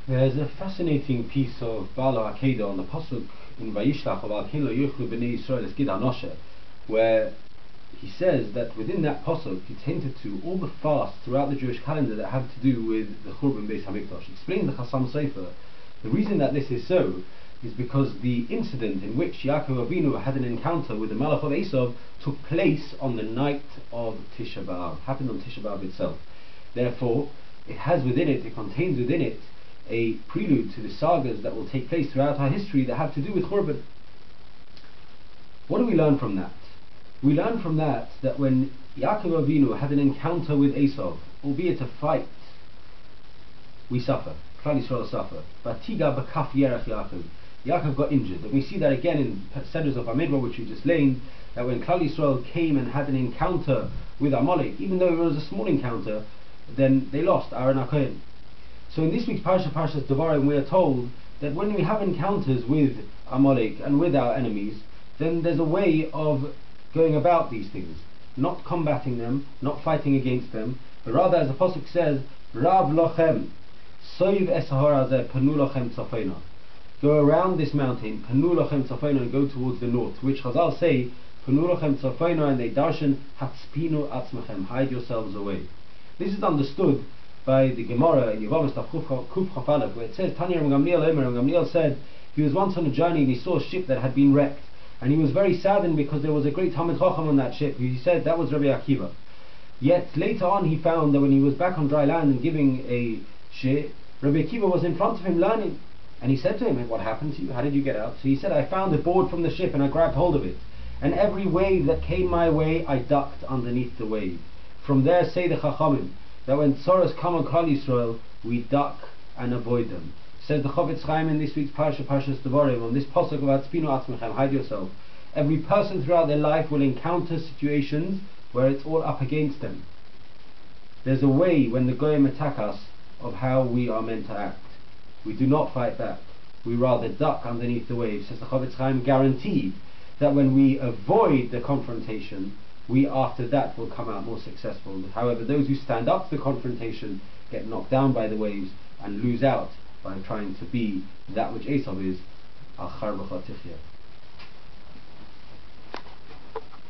There's a fascinating piece of Bala Akedah on the pasuk in Vayishlach of Al Ken Lo Yochlu Bnei Yisrael Es Gid HaNoshe, where he says that within that pasuk it's hinted to all the fasts throughout the Jewish calendar that have to do with the Churban Beis Hamikdash. Explains the Chassam Sofer. The reason that this is so is because the incident in which Yaakov Avinu had an encounter with the Malach of Esav took place on the night of Tisha B'Av, happened on Tisha B'Av itself. Therefore, it contains within it a prelude to the sagas that will take place throughout our history that have to do with Churban. What do we learn from that? We learn from that when Yaakov Avinu had an encounter with Esav, albeit a fight, we suffer. Klal Yisrael suffer. Batiga b'kaf yerach Yaakov. Yaakov got injured, and we see that again in Seders of Amidbar, which we just laid, that when Klal Yisrael came and had an encounter with Amalek, even though it was a small encounter, then they lost Aaron HaKohen. So in this week's Parashas Devarim, we are told that when we have encounters with Amalek and with our enemies, then there's a way of going about these things, not combating them, not fighting against them, but rather, as the pasuk says, Rav lochem, soiv es harazeh panu lochem tzafena. Go around this mountain, panu lochem tzafena, and go towards the north, which Chazal say, panu lochem tzafena, and they darshan hatspinu atzmechem, hide yourselves away. This is understood by the Gemara in Yevamos Kuf Chaf Aleph, where it says, Tanya Rabbi Gamliel Omer, and Gamliel said, he was once on a journey and he saw a ship that had been wrecked, and he was very saddened because there was a great Talmid Chacham on that ship. He said that was Rabbi Akiva. Yet later on he found that when he was back on dry land and giving a shir, Rabbi Akiva was in front of him learning, and he said to him, what happened to you? How did you get out? So he said, I found a board from the ship and I grabbed hold of it, and every wave that came my way I ducked underneath the wave. From there say the Chachamim that when tzoros come on Klal Yisrael, we duck and avoid them. Says the Chofetz Chaim in this week's Parashas Devarim, on this pasuk about Tzpinu Atzmechem, hide yourself. Every person throughout their life will encounter situations where it's all up against them. There's a way when the Goyim attack us of how we are meant to act. We do not fight back. We rather duck underneath the waves. Says the Chofetz Chaim, guaranteed that when we avoid the confrontation, we after that will come out more successful. However, those who stand up to the confrontation get knocked down by the waves and lose out by trying to be that which Esav is, al-char b'cha tichya.